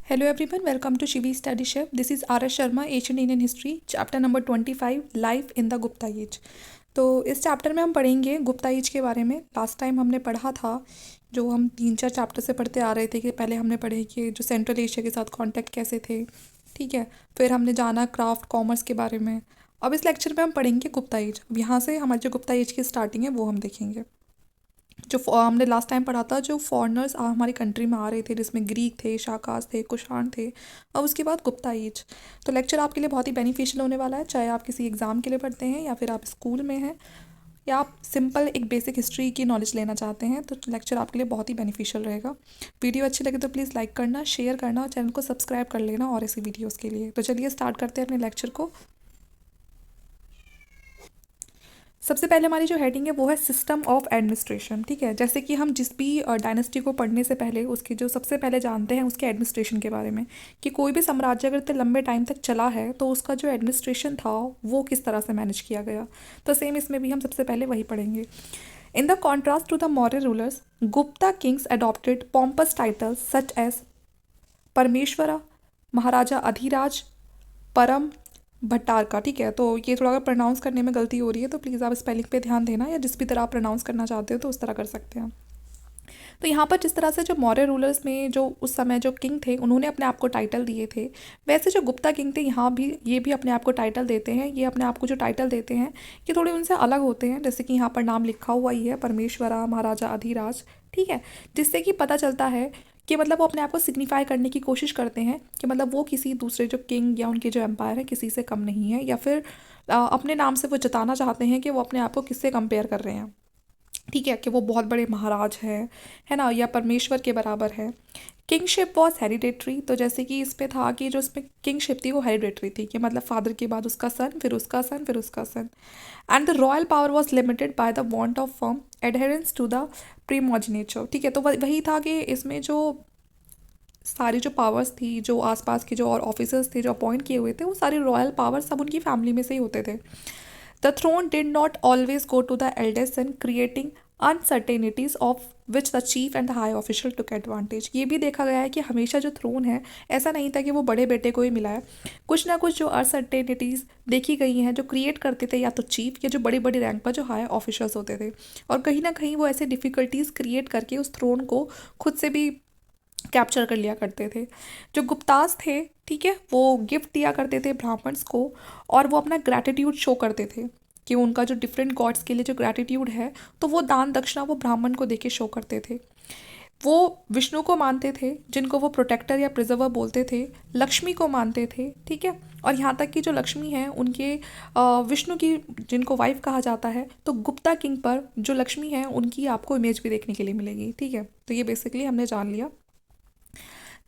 Hello everyone, welcome to Shivi Study Chef. This is R.S. Sharma, Ancient Indian History, chapter number 25, Life in the Gupta Age. तो इस chapter में हम पढ़ेंगे Gupta as के बारे में। लास्ट टाइम हमने पढ़ा था, जो हम 3-4 चैप्टर से पढ़ते आ रहे थे, कि पहले हमने पढ़े कि जो सेंट्रल एशिया के साथ कांटेक्ट कैसे थे, ठीक है। फिर हमने जाना क्राफ्ट कॉमर्स के बारे में। अब इस लेक्चर में हम पढ़ेंगे गुप्ता एज। अब यहाँ से हमारी जो गुप्ता एज की स्टार्टिंग है वो हम देखेंगे। जो हमने लास्ट टाइम पढ़ा था, जो फॉरेनर्स हमारी कंट्री में आ रहे थे, जिसमें ग्रीक थे, शाकास थे, कुषाण थे, और उसके बाद गुप्ता एज। तो लेक्चर आपके लिए बहुत ही बेनिफिशियल होने वाला है, चाहे आप किसी एग्ज़ाम के लिए पढ़ते हैं या फिर आप स्कूल में हैं या आप सिंपल एक बेसिक हिस्ट्री की नॉलेज लेना चाहते हैं, तो लेक्चर आपके लिए बहुत ही बेनिफिशियल रहेगा। वीडियो अच्छी लगे तो प्लीज़ लाइक करना, शेयर करना और चैनल को सब्सक्राइब कर लेना और ऐसी वीडियोज़ के लिए। तो चलिए स्टार्ट करते हैं अपने लेक्चर को। सबसे पहले हमारी जो हेडिंग है वो है सिस्टम ऑफ एडमिनिस्ट्रेशन, ठीक है। जैसे कि हम जिस भी डायनेस्टी को पढ़ने से पहले उसके जो सबसे पहले जानते हैं उसके एडमिनिस्ट्रेशन के बारे में, कि कोई भी साम्राज्य अगर इतने लंबे टाइम तक चला है तो उसका जो एडमिनिस्ट्रेशन था वो किस तरह से मैनेज किया गया। तो सेम इसमें भी हम सबसे पहले वही पढ़ेंगे। In the contrast to the Maurya rulers, Gupta kings adopted pompous titles such as Parameshwara, Maharaja Adhiraj, परम भट्टार का, ठीक है। तो ये थोड़ा अगर प्रोनाउंस करने में गलती हो रही है तो प्लीज़ आप स्पेलिंग पे ध्यान देना, या जिस भी तरह आप प्रोनाउंस करना चाहते हो तो उस तरह कर सकते हैं। तो यहाँ पर जिस तरह से जो मौर्य रूलर्स में जो उस समय जो किंग थे उन्होंने अपने आप को टाइटल दिए थे, वैसे जो गुप्ता किंग थे यहाँ भी ये भी अपने आप को टाइटल देते हैं। ये अपने आप को जो टाइटल देते हैं ये थोड़े उनसे अलग होते हैं। जैसे कि यहाँ पर नाम लिखा हुआ ही है, परमेश्वरा, महाराजा अधिराज, ठीक है। जिससे कि पता चलता है कि मतलब वो अपने आप को सिग्निफाई करने की कोशिश करते हैं कि मतलब वो किसी दूसरे जो किंग या उनके जो एम्पायर है किसी से कम नहीं है, या फिर अपने नाम से वो जताना चाहते हैं कि वो अपने आप को किससे कंपेयर कर रहे हैं, ठीक है, कि वो बहुत बड़े महाराज हैं, है ना, या परमेश्वर के बराबर है। किंगशिप वॉज हेरिडेटरी, तो जैसे कि इस पे था कि जो इसमें किंगशिप थी वो हेरिडेटरी थी, कि मतलब फादर के बाद उसका सन, फिर उसका सन, फिर उसका son. And the royal power was limited by the want of firm adherence to the primogeniture, ठीक है। तो वही था कि इसमें जो सारी जो पावर्स थी, जो आसपास के जो और ऑफिसर्स थे जो अपॉइंट किए हुए थे, वो सारी रॉयल पावर्स सब उनकी फैमिली में से ही होते थे। The throne did not always go to the eldest son, creating uncertainties of which the chief and the high official took advantage. ये भी देखा गया है कि हमेशा जो थ्रोन है ऐसा नहीं था कि वो बड़े बेटे को ही मिला है। कुछ ना कुछ जो अनसर्टेनिटीज़ देखी गई हैं जो क्रिएट करते थे या तो चीफ या जो बड़ी बड़ी रैंक पर जो हाई ऑफिसर्स होते थे, और कहीं ना कहीं वो ऐसे डिफ़िकल्टीज क्रिएट करके उस थ्रोन को खुद से भी कैप्चर कर लिया करते थे। जो गुप्तास थे, ठीक है, वो गिफ्ट दिया करते थे ब्राह्मण्स को, और वो अपना ग्रैटिट्यूड शो करते थे कि उनका जो डिफरेंट गॉड्स के लिए जो ग्रैटिट्यूड है तो वो दान दक्षिणा वो ब्राह्मण को देके शो करते थे। वो विष्णु को मानते थे जिनको वो प्रोटेक्टर या प्रिजर्वर बोलते थे, लक्ष्मी को मानते थे, ठीक है। और यहाँ तक कि जो लक्ष्मी है उनके विष्णु की जिनको वाइफ कहा जाता है, तो गुप्ता किंग पर जो लक्ष्मी है उनकी आपको इमेज भी देखने के लिए मिलेगी, ठीक है। तो ये बेसिकली हमने जान लिया।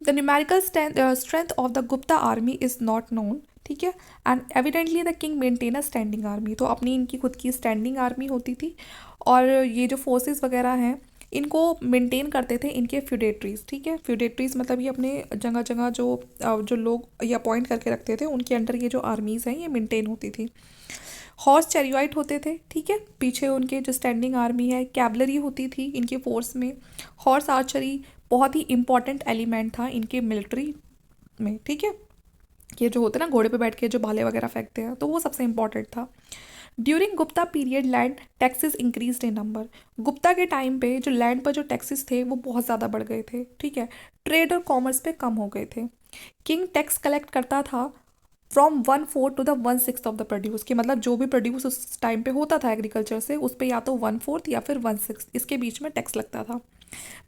The numerical strength of the Gupta army is not known, ठीक है। And evidently the king maintain a standing army, तो अपनी इनकी खुद की स्टैंडिंग आर्मी होती थी, और ये जो फोर्सेस वगैरह हैं इनको मेंटेन करते थे इनके फ्यूडेटरीज, ठीक है। फ्यूडेटरीज मतलब ये अपने जगह जगह जो लोग ये अपॉइंट करके रखते थे उनके अंडर ये जो आर्मीज़ हैं ये मेंटेन होती थी। हॉर्स चैरियोट होते थे, ठीक है, पीछे उनके जो स्टैंडिंग आर्मी है। कैवलरी होती थी इनके फोर्स में। हॉर्स आर्चरी बहुत ही इंपॉर्टेंट एलिमेंट था इनके मिलिट्री में, ठीक है। ये जो होते हैं ना घोड़े पे बैठ के जो भाले वगैरह फेंकते हैं, तो वो सबसे इंपॉर्टेंट था। During Gupta period land taxes increase in number, Gupta के टाइम पे जो लैंड पर जो टैक्सेस थे वो बहुत ज़्यादा बढ़ गए थे, ठीक है। ट्रेड और कॉमर्स पे कम हो गए थे। किंग टैक्स कलेक्ट करता था from 1/4 to the 1/6 of the produce, कि मतलब जो भी प्रोड्यूस उस टाइम पे होता था एग्रीकल्चर से, उस पर या तो 1/4 या फिर 1/6 इसके बीच में टैक्स लगता था।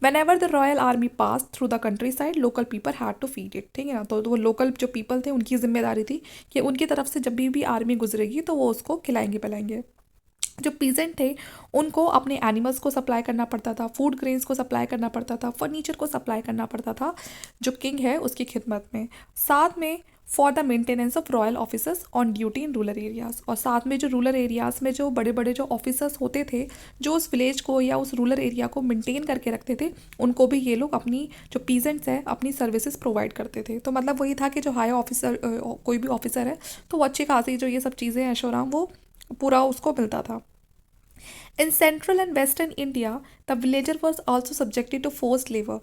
Whenever the royal army pass through the countryside local people had to feed it, ठीक है ना। तो वो लोकल जो पीपल थे उनकी जिम्मेदारी थी कि उनकी तरफ से जब भी आर्मी गुजरेगी तो वो उसको खिलाएंगे पिलाएंगे। जो पीजेंट थे उनको अपने एनिमल्स को सप्लाई करना पड़ता था, फूड ग्रेन्स को सप्लाई करना पड़ता था, फर्नीचर को सप्लाई करना पड़ता था जो किंग है उसकी खिदमत में। साथ में for the maintenance of royal officers on duty in rural areas, और साथ में जो रूरल एरियाज़ में जो बड़े बड़े जो ऑफिसर्स होते थे जो उस विलेज को या उस रूरल एरिया को मेंटेन करके रखते थे, उनको भी ये लोग अपनी जो पीजेंट्स हैं अपनी सर्विसेज प्रोवाइड करते थे। तो मतलब वही था कि जो हाई ऑफिसर कोई भी ऑफिसर है तो वो अच्छी खासी जो ये सब चीज़ें ऐशोराम वो पूरा उसको मिलता था। In central and western India the villager was also subjected to forced labour.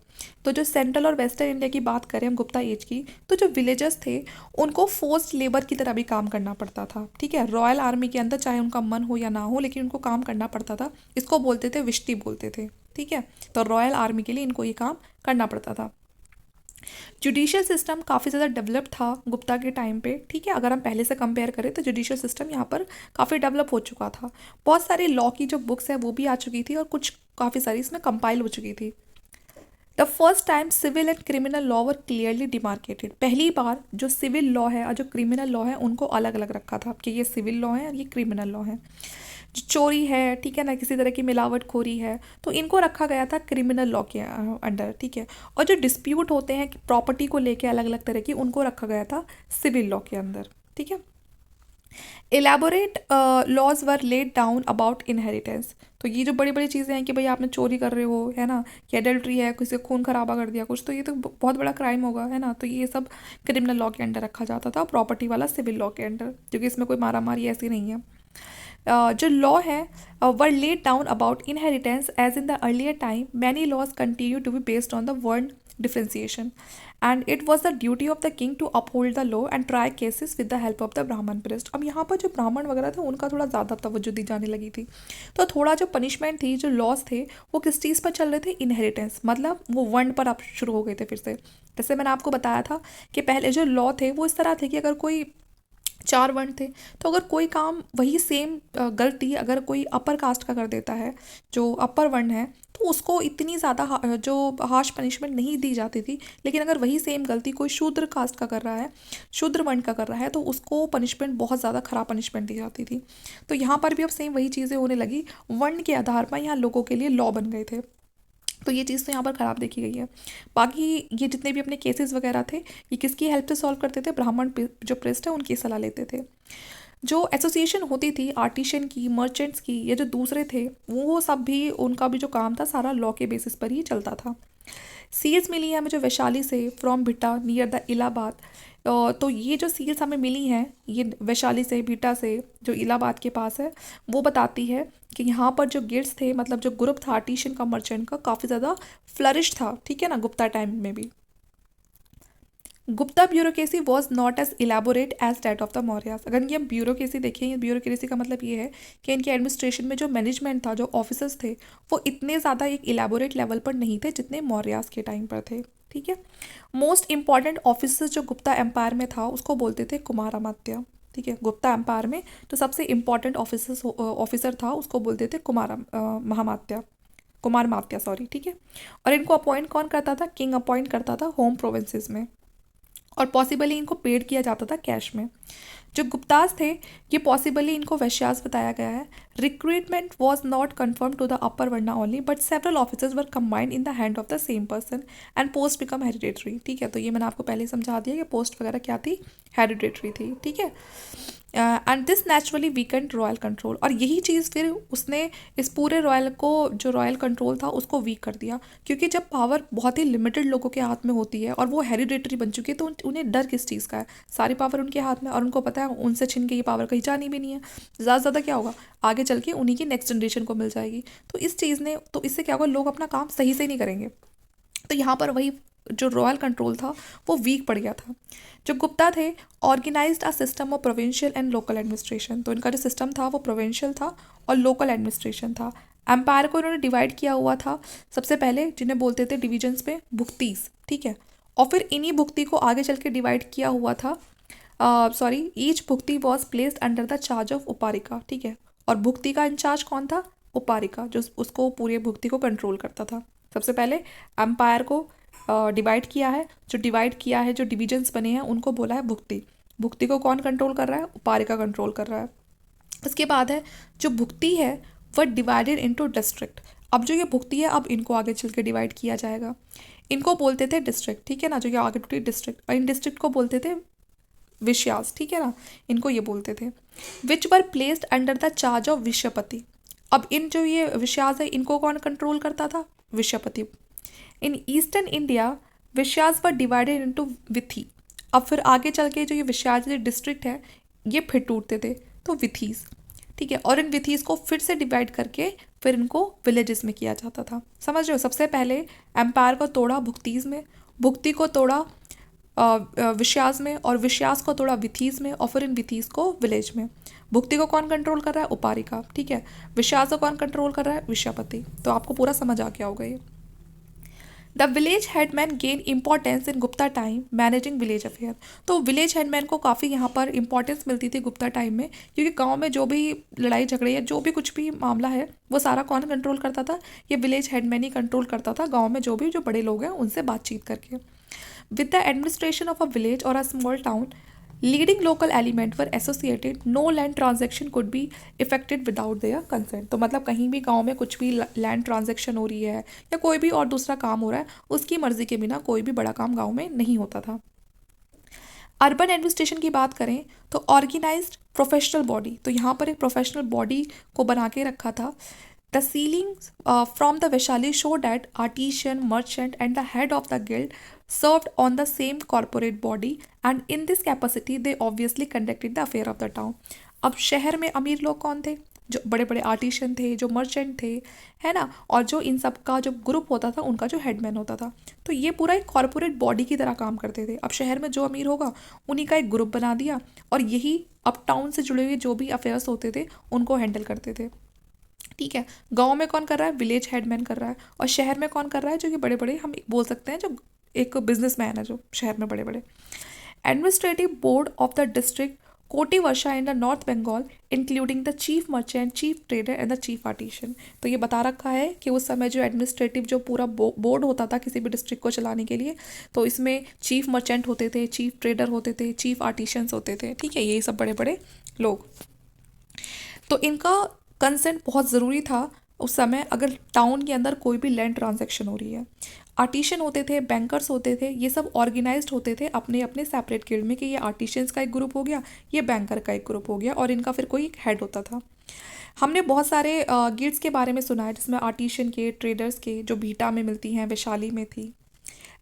तो जो सेंट्रल और वेस्टर्न इंडिया की बात करें हम गुप्ता एज की, तो जो विलेजर्स थे उनको फोर्स्ड लेबर की तरह भी काम करना पड़ता था। ठीक है, रॉयल आर्मी के अंदर चाहे उनका मन हो या ना हो लेकिन उनको काम करना पड़ता था। इसको बोलते थे विष्टी बोलते थे। ठीक है, तो रॉयल आर्मी के लिए इनको ये काम करना पड़ता था। जुडिशियल सिस्टम काफ़ी ज़्यादा डेवलप था गुप्ता के टाइम पे। ठीक है, अगर हम पहले से कंपेयर करें तो जुडिशियल सिस्टम यहाँ पर काफ़ी डेवलप हो चुका था। बहुत सारी लॉ की जो बुक्स है वो भी आ चुकी थी और कुछ काफ़ी सारी इसमें कंपाइल हो चुकी थी। The first time civil and criminal law were clearly demarcated. पहली बार जो सिविल लॉ है और जो क्रिमिनल लॉ है उनको अलग अलग रखा था कि ये सिविल लॉ है और ये क्रिमिनल लॉ है। जो चोरी है, ठीक है ना, किसी तरह की मिलावटखोरी है, तो इनको रखा गया था क्रिमिनल लॉ के अंडर। ठीक है, और जो डिस्प्यूट होते हैं कि प्रॉपर्टी को लेके अलग अलग तरह की, उनको रखा गया था सिविल लॉ के अंदर। ठीक है, elaborate laws were laid down about inheritance. तो ये जो बड़ी बड़ी चीज़ें हैं कि भाई आपने चोरी कर रहे हो, है ना, कि एडल्ट्री है, किसी खून खराबा कर दिया कुछ, तो ये तो बहुत बड़ा क्राइम होगा, है ना, तो ये सब क्रिमिनल लॉ के अंडर रखा जाता था, प्रॉपर्टी वाला सिविल लॉ के अंडर, क्योंकि इसमें कोई मारा मारी ऐसी नहीं है। जो लॉ है were laid down about inheritance as in the earlier time many laws continue to be based on the varna differentiation and it was the duty of the king to uphold the law and try cases with the help of the Brahmin priest. अब यहाँ पर जो ब्राह्मण वगैरह थे उनका थोड़ा ज़्यादा तवज्जो दी जाने लगी थी, तो थोड़ा जो पनिशमेंट थी, जो लॉज थे, वो किस चीज़ पर चल रहे थे, इनहेरिटेंस, मतलब वो वर्ण पर अब शुरू हो गए थे फिर से। जैसे मैंने आपको बताया था कि पहले जो लॉ थे वो इस तरह थे कि अगर कोई चार वर्ण थे, तो अगर कोई काम वही सेम गलती अगर कोई अपर कास्ट का कर देता है, जो अपर वर्ण है, तो उसको इतनी ज़्यादा जो हार्श पनिशमेंट नहीं दी जाती थी। लेकिन अगर वही सेम गलती कोई शूद्र कास्ट का कर रहा है, शूद्र वर्ण का कर रहा है, तो उसको पनिशमेंट बहुत ज़्यादा खराब पनिशमेंट दी जाती थी। तो यहाँ पर भी अब सेम वही चीज़ें होने लगी, वर्ण के आधार पर यहाँ लोगों के लिए लॉ बन गए थे। तो ये चीज़ तो यहाँ पर ख़राब देखी गई है। बाकी ये जितने भी अपने केसेस वगैरह थे, ये किसकी हेल्प से सॉल्व करते थे, ब्राह्मण जो प्रेस्ट है उनकी सलाह लेते थे। जो एसोसिएशन होती थी आर्टिशन की, मर्चेंट्स की, ये जो दूसरे थे वो सब भी, उनका भी जो काम था सारा लॉ के बेसिस पर ही चलता था। सील्स मिली है हमें जो वैशाली से, फ्रॉम भिटा नियर द इलाहाबाद। तो ये जो सील्स हमें मिली हैं ये वैशाली से, भिटा से, जो इलाहाबाद के पास है, वो बताती है कि यहाँ पर जो गिल्ड्स थे, मतलब जो ग्रुप था आर्टिशन का, मर्चेंट का, काफ़ी ज़्यादा फ्लरिश था। ठीक है ना, गुप्ता टाइम में भी। Gupta bureaucracy was not as elaborate as that of the Mauryas. अगर ये ब्यूरोक्रेसी देखें, ये ब्यूरोक्रेसी का मतलब ये है कि इनके एडमिनिस्ट्रेशन में जो मैनेजमेंट था, जो ऑफिसर्स थे, वो इतने ज़्यादा एक इलेबोरेट लेवल पर नहीं थे जितने मौर्यास के टाइम पर थे। ठीक है, मोस्ट इंपॉर्टेंट ऑफिसर्स जो गुप्ता एम्पायर में था उसको बोलते थे कुमारामात्य। ठीक है, गुप्ता एम्पायर में जो सबसे इंपॉर्टेंट ऑफिसर था उसको बोलते थे महामात्य, कुमार मात्या, सॉरी। ठीक है, और इनको अपॉइंट कौन करता था, किंग अपॉइंट करता था होम प्रोविंसेस में, और पॉसिबली इनको पेड किया जाता था कैश में। जो गुप्तास थे ये पॉसिबली इनको वैश्यास बताया गया है। Recruitment was not confirm to the upper varna only but several officers were combined in the hand of the same person and post become hereditary. ठीक है, तो ये मैंने आपको पहले ही समझा दिया कि पोस्ट वगैरह क्या थी, हेरिडेटरी थी। ठीक है, and this naturally weekend royal control, और यही चीज़ फिर उसने इस पूरे रॉयल को, जो रॉयल कंट्रोल था, उसको वीक कर दिया। क्योंकि जब पावर बहुत ही लिमिटेड लोगों के हाथ में होती है और वो हेरिडेटरी बन चुकी है, तो उन्हें डर किस चीज़ का है, सारी पावर उनके हाथ में, और उनको पता है उनसे छिन के ये पावर कहीं जानी भी नहीं है, ज़्यादा से ज़्यादा क्या होगा, आगे चल के उन्हीं की नेक्स्ट जनरेशन को मिल जाएगी। तो इस चीज़ ने, तो इससे क्या होगा, लोग अपना काम सही से नहीं करेंगे। तो यहाँ पर वही जो रॉयल कंट्रोल था वो वीक पड़ गया था। जो गुप्ता थे organised a system of provincial and local administration, तो इनका जो सिस्टम था वो प्रोविंशियल था और लोकल एडमिनिस्ट्रेशन था। एम्पायर को इन्होंने डिवाइड किया हुआ था सबसे पहले, जिन्हें बोलते थे डिविजन्स में भुक्तीस। ठीक है, और फिर इन्हीं भुक्ति को आगे चल के डिवाइड किया हुआ था, sorry, each bhukti was placed under the charge of uparika. ठीक है, और भुक्ति का इंचार्ज कौन था, उपारिका, जो उसको पूरे भुक्ति को कंट्रोल करता था। सबसे पहले एम्पायर को डिवाइड किया है, जो डिवाइड किया है, जो डिविजन्स बने हैं उनको बोला है भुक्ति। भुक्ति को कौन कंट्रोल कर रहा है, उपारिका कंट्रोल कर रहा है। उसके बाद है जो भुक्ति है वह डिवाइडेड इनटू डिस्ट्रिक्ट। अब जो ये भुक्ति है, अब इनको आगे चल के डिवाइड किया जाएगा, इनको बोलते थे डिस्ट्रिक्ट। ठीक है ना, जो ये आगे टूटी डिस्ट्रिक्ट, और इन डिस्ट्रिक्ट को बोलते थे विषयास। ठीक है ना, इनको ये बोलते थे। Which were placed under the charge of vishayapati. अब इन जो ये विषयास है इनको कौन कंट्रोल करता था, vishayapati. In eastern India vishayas were divided into vithi. अब फिर आगे चल के जो ये विषयास डिस्ट्रिक्ट है ये फिर टूटते थे, तो विथीस। ठीक है। और इन विथीज़ को फिर से डिवाइड करके फिर इनको विलेजेस में किया जाता था। समझ रहे हो, सबसे पहले एम्पायर को तोड़ा भुक्तीज़ में, भुक्ती को तोड़ा विश्यास में, और विश्यास को तोड़ा विथीज़ में, और फिर इन विथीज़ को विलेज में। भुक्ति को कौन कंट्रोल कर रहा है? उपारिका, ठीक है। विश्यास को कौन कंट्रोल कर रहा है? विश्यापति। तो आपको पूरा समझ आ गया होगा ये। The village headman gain importance in Gupta time managing village affair. तो विलेज हेडमैन को काफ़ी यहाँ पर इंपॉर्टेंस मिलती थी गुप्ता टाइम में, क्योंकि गांव में जो भी लड़ाई झगड़े या जो भी कुछ भी मामला है वो सारा कौन कंट्रोल करता था? ये विलेज हेडमैन ही कंट्रोल करता था, गाँव में जो बड़े लोग हैं उनसे बातचीत करके। With the administration of a village और a small town leading local element were associated, no land transaction could be effected without their consent. तो मतलब कहीं भी गांव में कुछ भी लैंड ट्रांजेक्शन हो रही है या कोई भी और दूसरा काम हो रहा है, उसकी मर्जी के बिना कोई भी बड़ा काम गांव में नहीं होता था। अर्बन एडमिनिस्ट्रेशन की बात करें तो ऑर्गेनाइज्ड प्रोफेशनल बॉडी, तो यहाँ पर एक प्रोफेशनल बॉडी को बना के रखा था। The ceilings from the Vaishali show that artisan, merchant and the head of the guild served on the same corporate body and in this capacity they obviously conducted the affair of the town। अब शहर में अमीर लोग कौन थे? जो बड़े बड़े आर्टिशियन थे, जो मर्चेंट थे, है ना, और जो इन सब का जो ग्रुप होता था उनका जो हेडमैन होता था। तो ये पूरा एक कॉरपोरेट बॉडी की तरह काम करते थे। अब शहर में जो अमीर होगा उन्हीं का एक ग्रुप बना दिया, और यही अब टाउन से जुड़े हुए जो भी अफेयर्स होते थे उनको हैंडल करते थे। ठीक है। गांव में कौन कर रहा है? विलेज हेडमैन कर रहा है। और शहर में कौन कर रहा है? जो कि बड़े बड़े हम बोल सकते हैं, जो एक बिजनेसमैन है जो शहर में बड़े बड़े। Administrative board of the district Kotivarsha in the north Bengal including the chief merchant, chief trader and the chief artisan. तो ये बता रखा है कि उस समय जो एडमिनिस्ट्रेटिव जो पूरा बोर्ड होता था किसी भी डिस्ट्रिक्ट को चलाने के लिए, तो इसमें चीफ मर्चेंट होते थे, चीफ ट्रेडर होते थे, चीफ आर्टिशियंस होते थे। ठीक है, यही सब बड़े बड़े लोग। तो इनका कंसेंट बहुत ज़रूरी था उस समय, अगर टाउन के अंदर कोई भी लैंड ट्रांजैक्शन हो रही है। आर्टिशियन होते थे, बैंकर्स होते थे, ये सब ऑर्गेनाइज्ड होते थे अपने अपने सेपरेट गिल्ड में, कि ये आर्टिशियंस का एक ग्रुप हो गया, ये बैंकर का एक ग्रुप हो गया, और इनका फिर कोई एक हेड होता था। हमने बहुत सारे गिल्ड्स के बारे में सुना है, जिसमें आर्टिशियन के, ट्रेडर्स के, जो बीटा में मिलती हैं, वैशाली में थी।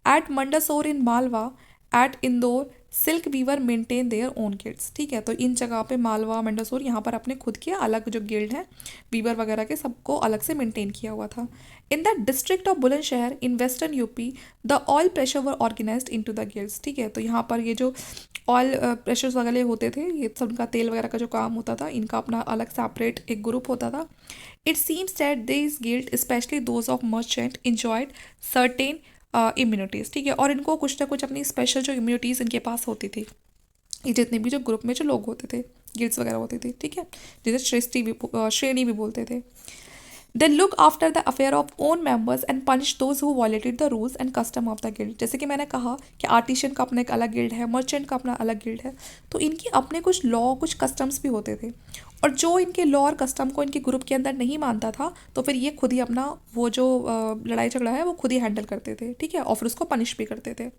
At Mandsaur in Malwa, at Indore, silk weaver maintain their own guilds. ठीक है, तो इन जगह पे मालवा, मंडसौर, यहाँ पर अपने खुद के अलग जो गिल्ड है वीवर वगैरह के, सबको अलग से मेंटेन किया हुआ था। In the district of Bulandshahr in western UP the oil pressure were organised into the guilds. ठीक है, तो यहाँ पर ये जो ऑयल प्रेशर्स वगैरह होते थे, ये सब उनका तेल वगैरह का जो काम होता था, इनका अपना अलग सेपरेट एक ग्रुप होता था। It seems that this guild specially those of merchant enjoyed certain immunities. ठीक है, और इनको कुछ ना कुछ अपनी स्पेशल जो इम्यूनिटीज़ इनके पास होती थी, ये जितने भी जो ग्रुप में जो लोग होते थे, गिल्ड्स वगैरह होती थी। ठीक है, जिसे श्रेणी भी बोलते थे। They look after the affair of own members and punish those who violated the rules and custom of the guild. जैसे कि मैंने कहा कि आर्टिशियन का अपना एक अलग गिल्ड है, मर्चेंट का अपना अलग गिल्ड है, तो इनके अपने कुछ लॉ, कुछ कस्टम्स भी होते थे, और जो इनके लॉ और कस्टम को इनके ग्रुप के अंदर नहीं मानता था, तो फिर ये खुद ही अपना वो जो लड़ाई झगड़ा है वो खुद ही हैंडल करते थे। ठीक है, और फिर उसको पनिश भी करते थे।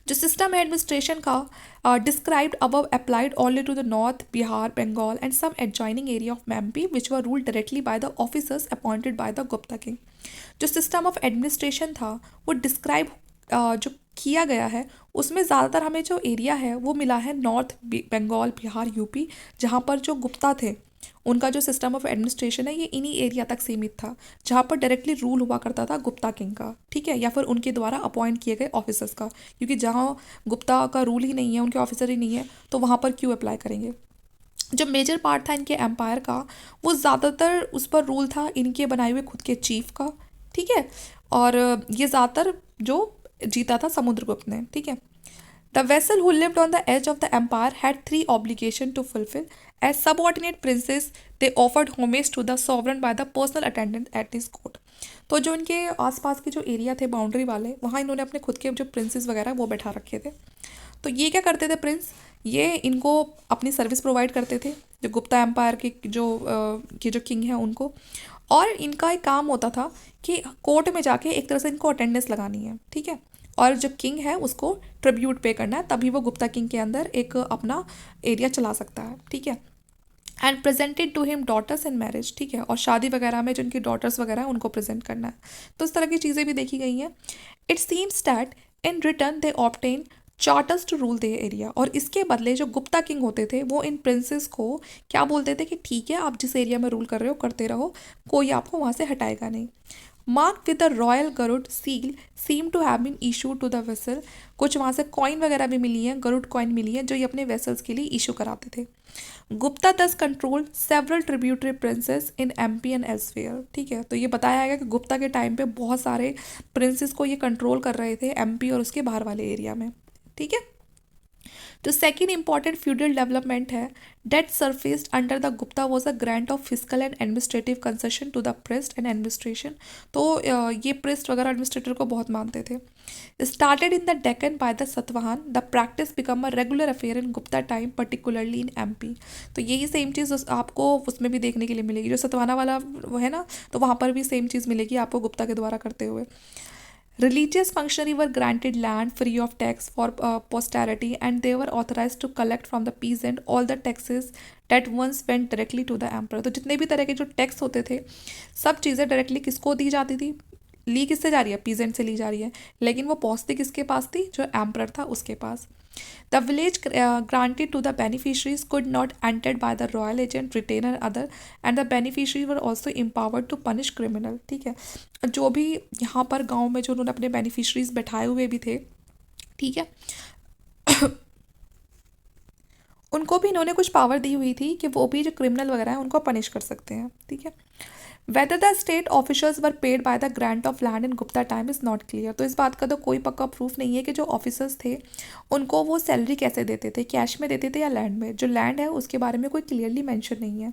जो सिस्टम है एडमिनिस्ट्रेशन का described above applied only to the north, Bihar, Bengal and some adjoining area of MP which were ruled directly by the officers appointed by the Gupta king. जो सिस्टम ऑफ एडमिनिस्ट्रेशन था वो डिस्क्राइब जो किया गया है, उसमें ज़्यादातर हमें जो एरिया है वो मिला है नॉर्थ, बंगाल, बिहार, यूपी, जहाँ पर जो गुप्ता थे उनका जो सिस्टम ऑफ एडमिनिस्ट्रेशन है ये इन्हीं एरिया तक सीमित था, जहाँ पर डायरेक्टली रूल हुआ करता था गुप्ता किंग का। ठीक है, या फिर उनके द्वारा अपॉइंट किए गए ऑफिसर्स का, क्योंकि जहाँ गुप्ता का रूल ही नहीं है, उनके ऑफिसर ही नहीं है, तो वहाँ पर क्यों अप्लाई करेंगे। जो मेजर पार्ट था इनके एम्पायर का, वो ज़्यादातर उस पर रूल था इनके बनाए हुए खुद के चीफ का। ठीक है, और ये ज़्यादातर जो जीता था समुद्रगुप्त ने। ठीक है, The vessel who lived on the edge of the empire had three obligations to fulfill. As subordinate princes, they offered homage to the sovereign by the personal attendance at his court. तो जो इनके आसपास के जो area थे boundary वाले, वहाँ इन्होंने अपने खुद के जो प्रिंसेस वगैरह वो बैठा रखे थे। तो ये क्या करते थे प्रिंस, ये इनको अपनी सर्विस प्रोवाइड करते थे, जो गुप्ता एम्पायर के जो ये जो किंग है उनको, और इनका एक काम होता था कि कोर्ट में जाके एक तरह से इनको अटेंडेंस लगानी है। ठीक है, और जो किंग है उसको ट्रिब्यूट पे करना है, तभी वो गुप्ता किंग के अंदर एक अपना एरिया चला सकता है। ठीक है, and presented to him daughters in marriage. ठीक है, और शादी वगैरह में जिनकी डॉटर्स वगैरह है उनको प्रेजेंट करना है। तो इस तरह की चीज़ें भी देखी गई हैं। It seems that in return they obtain charters to rule the area. और इसके बदले जो गुप्ता किंग होते थे वो इन प्रिंसेस को क्या बोलते थे कि ठीक है, आप जिस एरिया में रूल कर रहे हो करते रहो, कोई आपको वहाँ से हटाएगा नहीं। Mark with the royal Garuda seal seem to have been issue to the vessel. कुछ वहाँ से कॉइन वगैरह भी मिली है, गरुड़ कॉइन मिली है जो ये अपने वेसल्स के लिए इशू कराते थे। गुप्ता दस control several tributary princess in MP and elsewhere. ठीक है, तो ये बताया गया कि गुप्ता के टाइम पे बहुत सारे प्रिंसेस को ये कंट्रोल कर रहे थे एमपी और उसके बाहर वाले एरिया में। ठीक है, तो सेकेंड इंपॉर्टेंट फ्यूडल डेवलपमेंट है that surfaced under the Gupta was a grant of physical and administrative concession to the priest and administration. तो ये प्रेस्ट वगैरह एडमिनिस्ट्रेटर को बहुत मानते थे। Started in the Deccan by the Satavahana, the practice become a regular affair in Gupta time particularly in MP. तो यही same चीज़ आपको उसमें भी देखने के लिए मिलेगी, जो सतवाना वाला वो है ना, तो वहाँ पर भी सेम चीज़ मिलेगी आपको गुप्ता के द्वारा करते हुए। Religious functionaries were granted land free of tax for posterity, and they were authorized to collect from the peasant all the taxes that once went directly to the emperor। तो जितने भी तरह के जो टैक्स होते थे सब चीज़ें डायरेक्टली किसको दी जाती थी, ली किससे जा रही है, पीजेंट से ली जा रही है, लेकिन वो पहुँचती किसके पास थी, जो एम्प्रर था उसके पास। The village granted to the beneficiaries could not entered by the royal agent, retainer, other, and the beneficiaries were also empowered to punish criminal। ठीक है, जो भी यहाँ पर गांव में जो उन्होंने अपने बेनिफिशरीज बैठाए हुए भी थे, ठीक है, उनको भी इन्होंने कुछ पावर दी हुई थी कि वो भी जो क्रिमिनल वगैरह हैं उनको पनिश कर सकते हैं। ठीक है, whether the state officers were paid by the grant of land in Gupta time is not clear. तो इस बात का तो कोई पक्का प्रूफ नहीं है कि जो ऑफिसर्स थे उनको वो सैलरी कैसे देते थे, कैश में देते थे या लैंड में। जो लैंड है उसके बारे में कोई क्लियरली मेंशन नहीं है।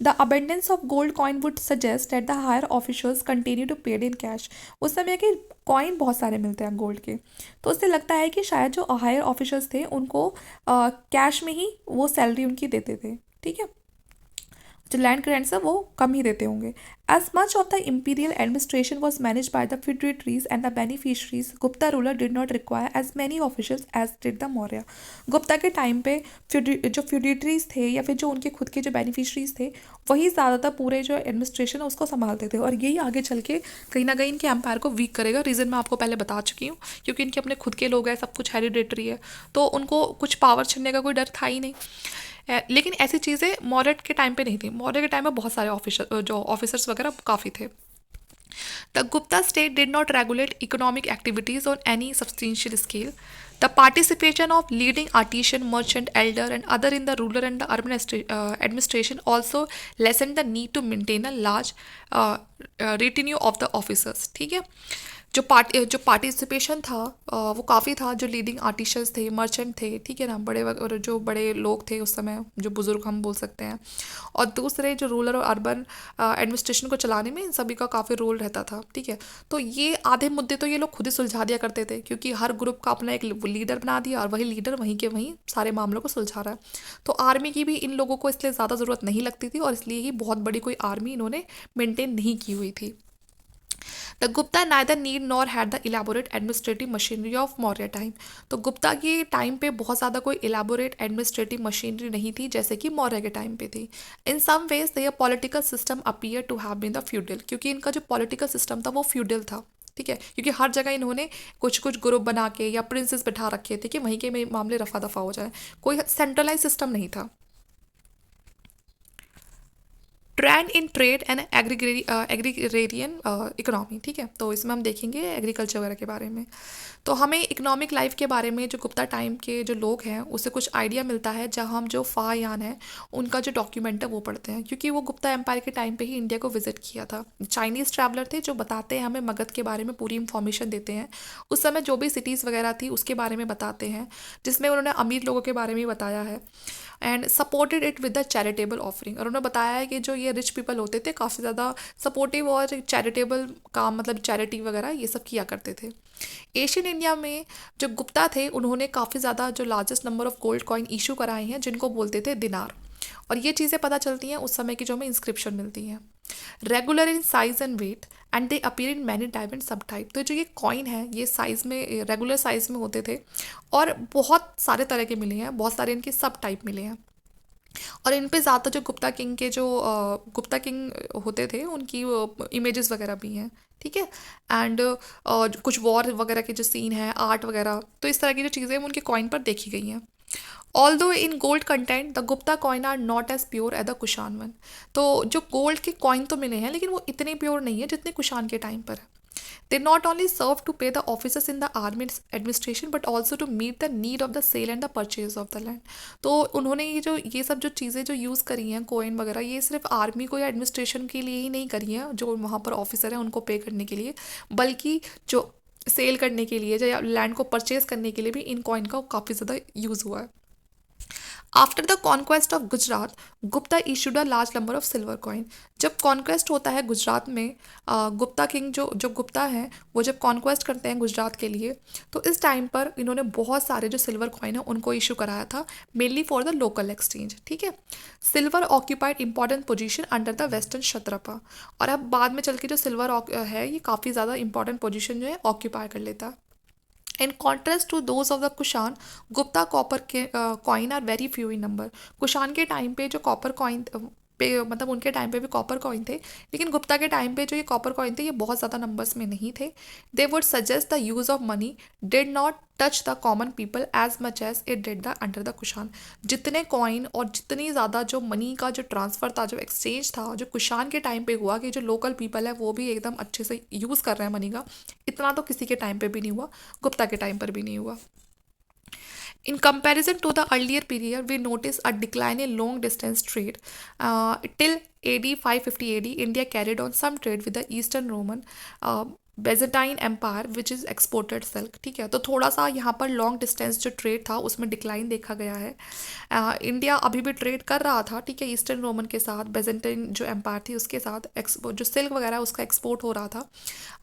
The abundance of gold coin would suggest that the higher officers continue to paid in cash. उस समय के कॉइन बहुत सारे मिलते हैं गोल्ड के, तो उससे लगता है कि शायद जो हायर ऑफिसर्स थे उनको कैश में ही वो सैलरी उनकी देते थे। ठीक है, जो लैंड ग्रांट्स है वो कम ही देते होंगे। As much of the imperial administration was manage by the feudatories and the beneficiaries, Gupta ruler did not require as many officials as did the Maurya. Gupta के टाइम पे जो फ्यूडरेटरीज थे या फिर जो उनके खुद के जो बेनिफिशरीज थे वही ज़्यादातर पूरे जो एडमिनिस्ट्रेशन है उसको संभालते थे, और यही आगे चल के कहीं ना कहीं इनके एम्पायर को वीक करेगा। रीज़न मैं आपको पहले बता चुकी हूँ, क्योंकि इनके अपने खुद के लोग हैं, सब कुछ हेरिडेटरी है, तो उनको कुछ पावर छीनने का कोई डर था ही नहीं। लेकिन ऐसी चीज़ें मौर्य के टाइम पे नहीं थी। मौर्य के टाइम में बहुत सारे ऑफिसर्स वगैरह काफ़ी थे। The Gupta state did not regulate economic activities on any substantial scale. The participation of leading artisan, merchant, elder, and other in the rural and the urban administration also lessened the need to maintain a large retinue of the officers। ठीक है, जो participation था वो काफ़ी था। जो leading artisans थे, merchant थे, ठीक है ना, बड़े और जो बड़े लोग थे उस समय, जो बुज़ुर्ग हम बोल सकते हैं, और दूसरे जो रूरल और अर्बन एडमिनिस्ट्रेशन को चलाने में इन सभी का काफ़ी रोल रहता था। ठीक है, तो ये आधे मुद्दे तो ये लोग खुद ही सुलझा दिया करते थे, क्योंकि हर ग्रुप का अपना एक लीडर बना दिया और वही लीडर वहीं के वहीं सारे मामलों को सुलझा रहा है। तो आर्मी की भी इन लोगों को इसलिए ज़्यादा ज़रूरत नहीं लगती थी, और इसलिए ही बहुत बड़ी कोई आर्मी इन्होंने मेंटेन नहीं की हुई थी। The Gupta neither need nor had the elaborate administrative machinery of Maurya time. तो गुप्ता के टाइम पे बहुत ज़्यादा कोई इलेबोरेट एडमिनिस्ट्रेटिव मशीनरी नहीं थी जैसे कि मौर्य के टाइम पे थी। In some ways their political system appear to have been the feudal, क्योंकि इनका जो पॉलिटिकल सिस्टम था वो फ्यूडल था। ठीक है, क्योंकि हर जगह इन्होंने कुछ कुछ ग्रुप बना के या प्रिंसेस बैठा रखे थे कि वहीं के मामले रफा दफा हो जाए, कोई सेंट्रलाइज सिस्टम नहीं था। Trend in trade and agrarian economy. ठीक है, तो इसमें हम देखेंगे एग्रीकल्चर वगैरह के बारे में। तो हमें इकोनॉमिक लाइफ के बारे में जो गुप्ता टाइम के जो लोग हैं उससे कुछ आइडिया मिलता है, जहाँ हम जो फाहयान है उनका जो डॉक्यूमेंट है वो पढ़ते हैं, क्योंकि वो गुप्ता एम्पायर के टाइम पे ही इंडिया को विजिट किया था। चाइनीज़ ट्रैवलर थे जो बताते हैं हमें मगध के बारे में पूरी इंफॉर्मेशन देते हैं। उस समय जो भी सिटीज़ वगैरह थी उसके बारे में बताते हैं, जिसमें उन्होंने अमीर लोगों के बारे में बताया है, and supported it with the charitable offering. और उन्होंने बताया है कि जो ये रिच पीपल होते थे काफ़ी ज़्यादा सपोर्टिव और चैरिटेबल काम, मतलब चैरिटी वगैरह ये सब किया करते थे। एशियन इंडिया में जो गुप्ता थे उन्होंने काफ़ी ज़्यादा जो largest number of gold coin issue कराए हैं, जिनको बोलते थे दिनार। और ये चीज़ें पता चलती हैं उस समय की जो हमें इंस्क्रिप्शन मिलती हैं। Regular in size and weight and they appear in many type and subtype. तो जो ये कॉइन है ये साइज़ में रेगुलर साइज़ में होते थे और बहुत सारे तरह के मिले हैं, बहुत सारे इनके सब टाइप मिले हैं। और इन पे ज़्यादा जो गुप्ता किंग के जो गुप्ता किंग होते थे उनकी इमेजेस वगैरह भी हैं, ठीक है। एंड कुछ वॉर वगैरह के जो सीन है, आर्ट वगैरह, तो इस तरह की जो चीज़ें हैं वो उनके कॉइन पर देखी गई हैं। Although in gold content the Gupta coin are not as pure as the Kushan one. तो जो गोल्ड के कॉइन तो मिले हैं लेकिन वो इतने प्योर नहीं है जितने कुशान के टाइम पर है। They not only serve to pay the officers in the army administration but also to meet the need of the sale and the purchase of the land. तो उन्होंने ये सब जो चीज़ें जो यूज़ करी हैं कोइन वगैरह, ये सिर्फ आर्मी को या एडमिनिस्ट्रेशन के लिए ही नहीं करी हैं जो वहाँ पर ऑफिसर हैं उनको पे करने के लिए, बल्कि जो सेल करने के लिए या लैंड को परचेज करने के लिए भी इन कॉइन का काफ़ी ज़्यादा यूज़ हुआ है। After the conquest of Gujarat, Gupta issued a large number of silver coin. जब कॉन्क्वेस्ट होता है गुजरात में, गुप्ता किंग जो जो गुप्ता हैं वो जब कॉन्क्वेस्ट करते हैं गुजरात के लिए, तो इस टाइम पर इन्होंने बहुत सारे जो सिल्वर कॉइन है उनको इशू कराया था, mainly for the local exchange, ठीक है। Silver occupied important position under the western Kshatrapa. और अब बाद में चल के जो सिल्वर है ये काफ़ी ज़्यादा इंपॉर्टेंट पोजीशन जो है ऑक्यूपाई कर लेता है। In contrast to those of the Kushan, Gupta copper के coin are very few in number. Kushan के टाइम पे जो कॉपर कॉइन पे, मतलब उनके टाइम पे भी कॉपर कॉइन थे, लेकिन गुप्ता के टाइम पे जो ये कॉपर कॉइन थे ये बहुत ज़्यादा नंबर्स में नहीं थे। They would suggest the use of money did not touch the common people as much as it did the under the Kushan. जितने कॉइन और जितनी ज़्यादा जो मनी का जो ट्रांसफ़र था, जो एक्सचेंज था, जो कुशान के टाइम पे हुआ कि जो लोकल पीपल है वो भी एकदम अच्छे से यूज़ कर रहे हैं मनी का, इतना तो किसी के टाइम पे भी नहीं हुआ, गुप्ता के टाइम पर भी नहीं हुआ। In comparison to the earlier period, we notice a decline in long distance trade. Till AD 550 AD, India carried on some trade with the Eastern Roman Byzantine Empire which is exported silk, ठीक है। तो थोड़ा सा यहाँ पर long distance जो trade था उसमें डिक्लाइन देखा गया है। इंडिया अभी भी ट्रेड कर रहा था, ठीक है, ईस्टर्न रोमन के साथ, बेजेंटाइन जो एम्पायर थी उसके साथ, एक्सपोर्ट जो सिल्क वगैरह उसका एक्सपोर्ट हो रहा था।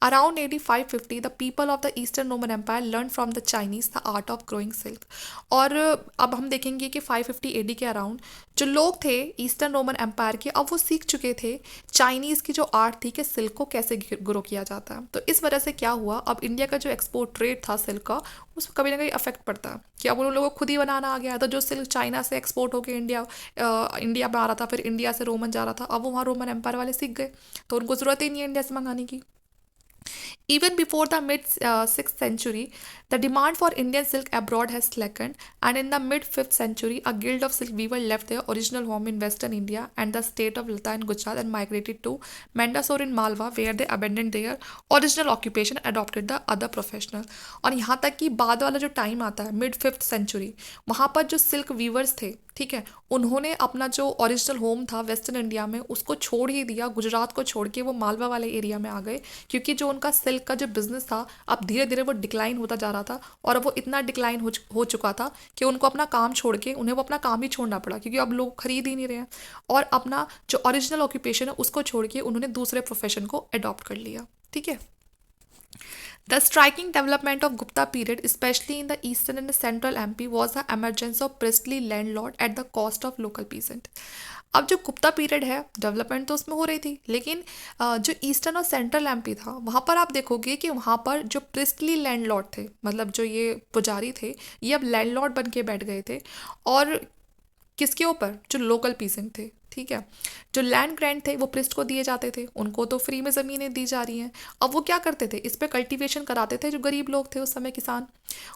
Around AD 550 the people of the Eastern Roman Empire learn from the Chinese the art of growing silk. और अब हम देखेंगे कि 550 AD के अराउंड जो लोग थे ईस्टर्न रोमन एम्पायर के, अब वो सीख चुके थे चाइनीज़ की जो आर्ट थी कि सिल्क को कैसे ग्रो किया जाता है। तो इस वजह से क्या हुआ, अब इंडिया का जो एक्सपोर्ट ट्रेड था सिल्क का उसमें कभी ना कभी अफेक्ट पड़ता है कि अब उन लोगों को खुद ही बनाना आ गया। तो जो सिल्क चाइना से एक्सपोर्ट होकर इंडिया में आ रहा था, फिर इंडिया से रोमन जा रहा था, अब वो वहाँ रोमन एम्पायर वाले सीख गए, तो उनको ज़रूरत ही नहीं है इंडिया से मंगाने की। Even before the mid 6th century, the demand for Indian silk abroad has slackened, and in the mid 5th century, a guild of silk weavers left their original home in western India and the state of Lata and Gujarat and migrated to Mandsaur in Malwa, where they abandoned their original occupation and adopted the other professional. और यहाँ तक कि बाद वाला जो time आता है mid 5th century, वहाँ पर जो सिल्क वीवर्स थे, ठीक है, उन्होंने अपना जो ओरिजिनल होम था वेस्टर्न इंडिया में उसको छोड़ ही दिया, गुजरात को छोड़ के वो मालवा वाले एरिया में आ गए, क्योंकि जो उनका सिल्क का जो बिजनेस था अब धीरे धीरे वो डिक्लाइन होता जा रहा था। और अब वो इतना डिक्लाइन हो चुका था कि उनको अपना काम छोड़ के उन्हें वो अपना काम ही छोड़ना पड़ा, क्योंकि अब लोग खरीद ही नहीं रहे हैं, और अपना जो ओरिजिनल ऑक्यूपेशन है उसको छोड़ के उन्होंने दूसरे प्रोफेशन को अडॉप्ट कर लिया, ठीक है। The striking development of Gupta period, especially in the eastern and central MP, was the emergence of priestly landlord at the cost of local peasant. अब जो गुप्ता पीरियड है डेवलपमेंट तो उसमें हो रही थी, लेकिन जो ईस्टर्न और सेंट्रल एमपी था वहाँ पर आप देखोगे कि वहाँ पर जो प्रिस्टली लैंडलॉर्ड थे, मतलब जो ये पुजारी थे, ये अब लैंडलॉर्ड बन के बैठ गए थे। और किसके ऊपर, जो लोकल पीसेंट थे, ठीक है, जो लैंड ग्रैंड थे वो प्रिस्ट को दिए जाते थे, उनको तो फ्री में ज़मीनें दी जा रही हैं। अब वो क्या करते थे, इस पे कल्टीवेशन कराते थे जो गरीब लोग थे उस समय किसान,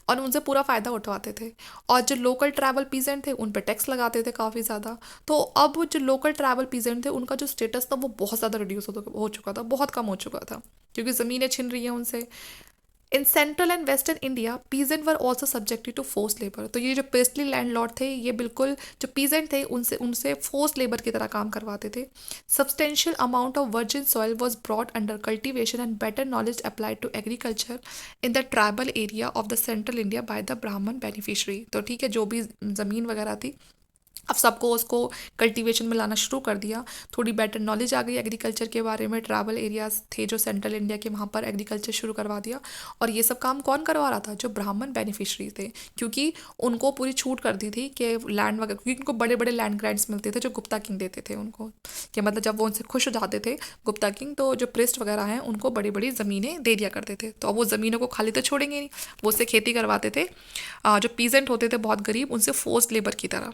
और उनसे पूरा फ़ायदा उठवाते थे। और जो लोकल ट्रैवल पीजेंट थे उन पे टैक्स लगाते थे काफ़ी ज़्यादा। तो अब जो लोकल ट्रैवल पीजेंट थे उनका जो स्टेटस था वो बहुत ज़्यादा रिड्यूस हो चुका था, बहुत कम हो चुका था, क्योंकि ज़मीनें छिन रही हैं उनसे। In central and western India peasant were also subjected to force labour. तो ये जो पेस्टली लैंडलॉर्ड थे ये बिल्कुल जो पीजेंट थे उनसे उनसे फोर्स लेबर की तरह काम करवाते थे। Substantial amount of virgin soil was brought under cultivation and better knowledge applied to agriculture in the tribal area of the central India by the Brahmin beneficiary. तो ठीक है, जो भी ज़मीन वगैरह थी अब सबको उसको कल्टीवेशन में लाना शुरू कर दिया, थोड़ी बेटर नॉलेज आ गई एग्रीकल्चर के बारे में। ट्राइबल एरियाज थे जो सेंट्रल इंडिया के, वहाँ पर एग्रीकल्चर शुरू करवा दिया। और ये सब काम कौन करवा रहा था, जो ब्राह्मण बेनिफिशरी थे, क्योंकि उनको पूरी छूट कर दी थी कि लैंड वगैरह, क्योंकि उनको बड़े बड़े लैंड ग्रांट्स मिलते थे जो गुप्ता किंग देते थे उनको, कि मतलब जब वो उनसे खुश हो जाते थे गुप्ता किंग, तो जो प्रिस्ट वगैरह हैं उनको बड़ी बड़ी ज़मीनें दे दिया करते थे। तो अब वो ज़मीनों को खाली तो छोड़ेंगे नहीं, वो उससे खेती करवाते थे। जो पीजेंट होते थे बहुत गरीब, उनसे फोर्स्ड लेबर की तरह।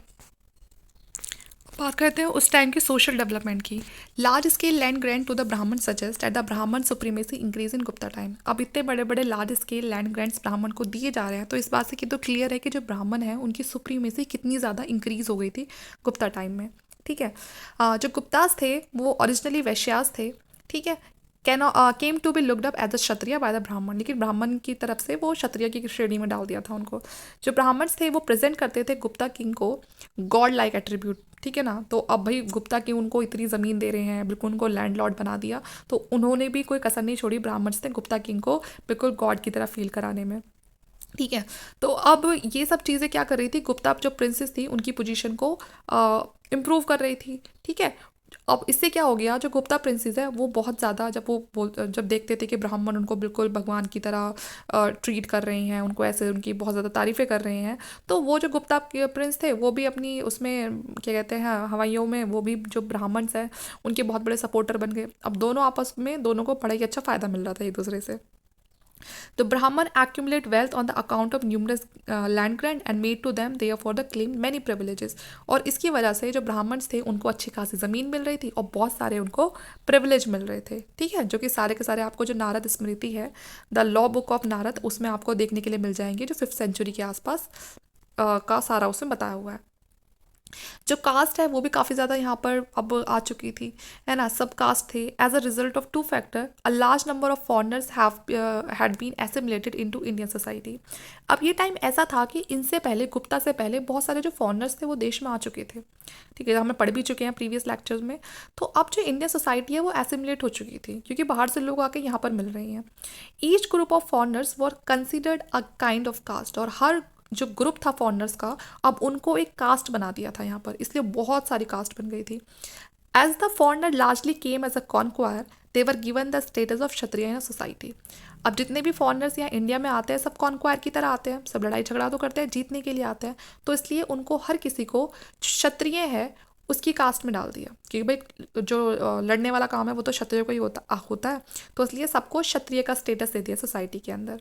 बात करते हैं उस टाइम की सोशल डेवलपमेंट की। Large scale land grant to the Brahmin suggest at the Brahmin supremacy increase in Gupta time. अब इतने बड़े बड़े लार्ज स्केल लैंड ग्रांट्स ब्राह्मण को दिए जा रहे हैं, तो इस बात से कि तो क्लियर है कि जो ब्राह्मण है उनकी सुप्रीमेसी कितनी ज़्यादा इंक्रीज हो गई थी गुप्ता टाइम में। ठीक है। जो गुप्तास थे वो ओरिजिनली वैश्यास थे। ठीक है। Came to be looked up as a Kshatriya by the Brahmin, लेकिन ब्राह्मण की तरफ से वो क्षत्रिय की श्रेणी में डाल दिया था उनको। जो ब्राह्मण्स थे वो प्रेजेंट करते थे गुप्ता किंग को गॉड लाइक एट्रीब्यूट। ठीक है ना। तो अब भाई गुप्ता किंग उनको इतनी ज़मीन दे रहे हैं, बिल्कुल उनको लैंडलॉर्ड बना दिया, तो उन्होंने भी कोई कसर नहीं छोड़ी ब्राह्मण्स ने गुप्ता किंग को बिल्कुल गॉड की तरह फील कराने में। ठीक है। तो अब ये सब चीज़ें क्या कर रही थी, गुप्ता जो प्रिंसेस थी उनकी पोजीशन को इम्प्रूव कर रही थी। ठीक है। अब इससे क्या हो गया, जो गुप्ता प्रिंसेस है वो बहुत ज़्यादा जब देखते थे कि ब्राह्मण उनको बिल्कुल भगवान की तरह ट्रीट कर रहे हैं, उनको ऐसे उनकी बहुत ज़्यादा तारीफ़ें कर रहे हैं, तो वो जो गुप्ता प्रिंस थे वो भी अपनी उसमें क्या कहते हैं हवाइयों में वो भी जो ब्राह्मण्स हैं उनके बहुत बड़े सपोर्टर बन गए। अब दोनों आपस में दोनों को बड़ा ही अच्छा फ़ायदा मिल रहा था एक दूसरे से। The Brahman accumulate wealth on the account of numerous land grant and made to them therefore the claim many privileges। और इसकी वजह से जो ब्राह्मण्स थे उनको अच्छी खासी ज़मीन मिल रही थी और बहुत सारे उनको प्रिविलेज मिल रहे थे। ठीक है। जो कि सारे के सारे आपको जो नारद स्मृति है, the law book of Narad, उसमें आपको देखने के लिए मिल जाएंगे, जो 5th सेंचुरी के आसपास का सारा उसमें बताया हुआ है। जो कास्ट है वो भी काफ़ी ज़्यादा यहाँ पर अब आ चुकी थी, है ना। सब कास्ट थे। As a result of two factor a large number of foreigners had been assimilated into Indian society. अब ये टाइम ऐसा था कि इनसे पहले, गुप्ता से पहले, बहुत सारे जो फॉरनर्स थे वो देश में आ चुके थे। ठीक है। हमें पढ़ भी चुके हैं प्रीवियस लेक्चर्स में। तो अब जो इंडियन सोसाइटी है वो एसिमुलेट हो चुकी थी क्योंकि बाहर से लोग आके यहाँ पर मिल रहे हैं। Each group of foreigners were considered a kind of caste, और हर जो ग्रुप था फॉरनर्स का अब उनको एक कास्ट बना दिया था यहाँ पर, इसलिए बहुत सारी कास्ट बन गई थी। As the foreigner largely came as a conqueror they were given the status of Kshatriya in society. अब जितने भी फॉरनर्स यहाँ इंडिया में आते हैं सब कॉन्क्वायर की तरह आते हैं, सब लड़ाई झगड़ा तो करते हैं, जीतने के लिए आते हैं, तो इसलिए उनको हर किसी को क्षत्रिय है उसकी कास्ट में डाल दिया, क्योंकि भाई जो लड़ने वाला काम है वो तो क्षत्रिय को ही होता है, तो इसलिए सबको क्षत्रिय का स्टेटस दे दिया सोसाइटी के अंदर।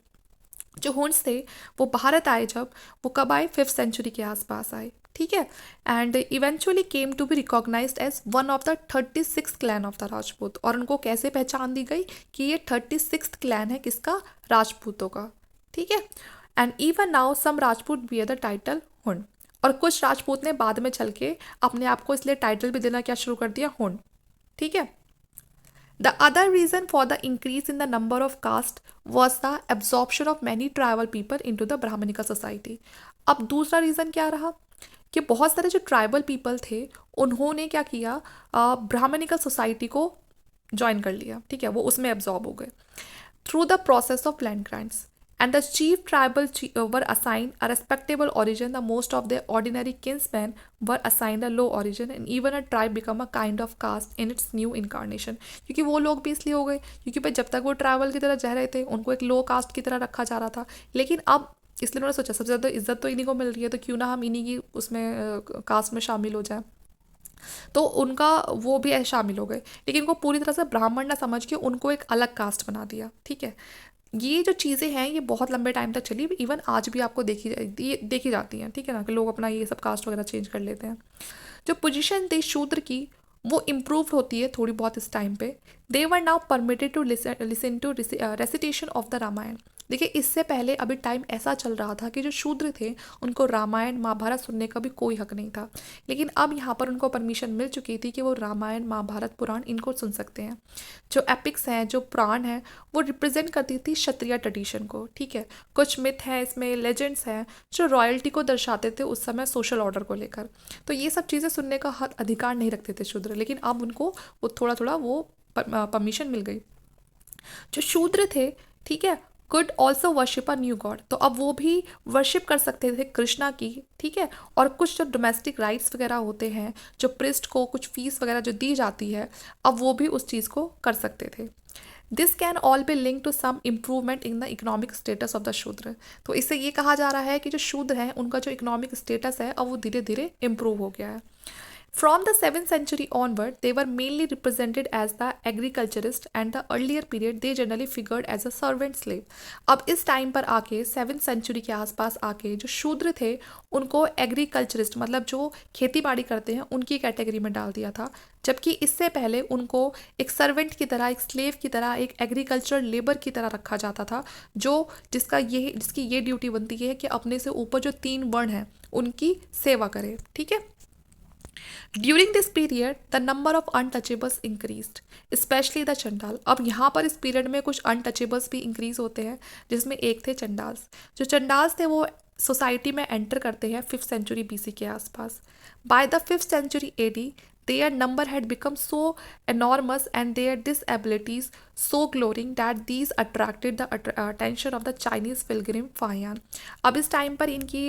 जो हुन्स थे वो भारत आए, जब वो कब आए, 5th सेंचुरी के आसपास आए। ठीक है। And eventually came to be recognised as one of the 36 clan of the Rajput. और उनको कैसे पहचान दी गई कि ये 36 क्लैन है किसका, राजपूतों का। ठीक है। And even now some Rajput bear the title Hun. और कुछ राजपूत ने बाद में चल के अपने आप को इसलिए टाइटल भी देना क्या शुरू कर दिया, हुन। ठीक है। The other reason for the increase in the number of caste was the absorption of many tribal people into the Brahmanical society। अब दूसरा रीज़न क्या रहा कि बहुत सारे जो ट्राइबल पीपल थे उन्होंने क्या किया, ब्राह्मणिकल सोसाइटी को ज्वाइन कर लिया। ठीक है। वो उसमें एब्जॉर्ब हो गए through the process of land grants. And the chief tribal were assigned a respectable origin. The most of their ordinary kinsmen were assigned a low origin, and even a tribe become a kind of caste in its new incarnation। क्योंकि वो लोग भी इसलिए हो गए क्योंकि भाई जब तक वो ट्राइबल की तरह रह रहे थे उनको एक लो कास्ट की तरह रखा जा रहा था, लेकिन अब इसलिए उन्होंने सोचा सबसे ज़्यादा इज्जत तो इन्हीं को मिल रही है, तो क्यों ना हम इन्हीं की उसमें कास्ट में शामिल हो जाए, तो उनका वो भी शामिल हो गए, लेकिन उनको पूरी तरह से ब्राह्मण ना समझ के उनको एक अलग कास्ट बना दिया। ठीक है। ये जो चीज़ें हैं ये बहुत लंबे टाइम तक चली, इवन आज भी आपको देखी जाती हैं। ठीक है ना, कि लोग अपना ये सब कास्ट वगैरह चेंज कर लेते हैं। जो पोजीशन थी शूद्र की वो इम्प्रूव होती है थोड़ी बहुत इस टाइम पे। They were now permitted to listen to recitation of the Ramayana. देखिए इससे पहले अभी टाइम ऐसा चल रहा था कि जो शूद्र थे उनको रामायण महाभारत सुनने का भी कोई हक नहीं था, लेकिन अब यहाँ पर उनको परमिशन मिल चुकी थी कि वो रामायण महाभारत पुराण इनको सुन सकते हैं। जो एपिक्स हैं, जो पुराण हैं, वो रिप्रेजेंट करती थी क्षत्रिय ट्रेडिशन को। ठीक है। कुछ मिथ हैं इसमें, लेजेंड्स हैं जो रॉयल्टी को दर्शाते थे उस समय सोशल ऑर्डर को लेकर, तो ये सब चीज़ें सुनने का हर अधिकार नहीं रखते थे शूद्र, लेकिन अब उनको वो थोड़ा थोड़ा वो परमिशन मिल गई। जो शूद्र थे, ठीक है, could also worship a new God, तो अब वो भी वर्शिप कर सकते थे कृष्णा की। ठीक है। और कुछ जो डोमेस्टिक राइट्स वगैरह होते हैं, जो प्रिस्ट को कुछ फीस वगैरह जो दी जाती है, अब वो भी उस चीज़ को कर सकते थे। This can all be link to some improvement in the economic status of the Shudra. तो इससे ये कहा जा रहा है कि जो शूद्र हैं उनका जो इकोनॉमिक स्टेटस है अब वो धीरे धीरे इम्प्रूव हो गया है। From the 7th century onward, they were mainly represented as the agriculturist and the earlier period they generally figured as a servant slave. अब इस टाइम पर आके 7th सेंचुरी के आसपास आके जो शूद्र थे उनको एग्रीकल्चरिस्ट मतलब जो खेती बाड़ी करते हैं उनकी कैटेगरी में डाल दिया था, जबकि इससे पहले उनको एक सर्वेंट की तरह, एक स्लेव की तरह, एक एग्रीकल्चर लेबर की तरह रखा जाता था, जो जिसकी ये ड्यूटी बनती है कि अपने से ऊपर जो 3 वर्ण हैं उनकी सेवा करे। ठीक है। During this period the number of untouchables increased, specially the चंडाल। अब यहाँ पर इस पीरियड में कुछ अनटचेबल्स भी इंक्रीज होते हैं, जिसमें एक थे चंडाल्स। जो चंडाल्स थे वो सोसाइटी में एंटर करते हैं 5th सेंचुरी BC के आसपास। By the 5th century AD their number had become so enormous and their disabilities so glaring that these attracted the attention of the Chinese pilgrim Fahian। अब इस time पर इनकी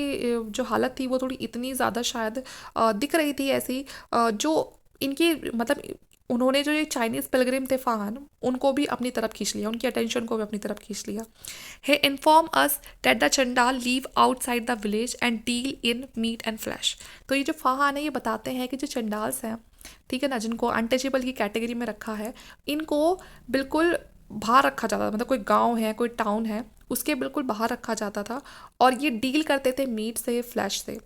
जो हालत थी वो थोड़ी इतनी ज़्यादा शायद दिख रही थी ऐसी, जो इनकी मतलब उन्होंने जो ये चाइनीज़ पिलग्रिम थे फाहान उनको भी अपनी तरफ खींच लिया, उनकी अटेंशन को भी अपनी तरफ खींच लिया। He inform us that the Chandal live outside the village and deal in meat and flesh. तो ये जो फाहान है ये बताते हैं कि जो चंडाल्स हैं, ठीक है ना, जिनको अनटचेबल की कैटेगरी में रखा है, इनको बिल्कुल बाहर रखा जाता था, मतलब कोई गांव है, कोई टाउन है, उसके बिल्कुल बाहर रखा जाता था, और ये डील करते थे मीट से, फ्लैश से।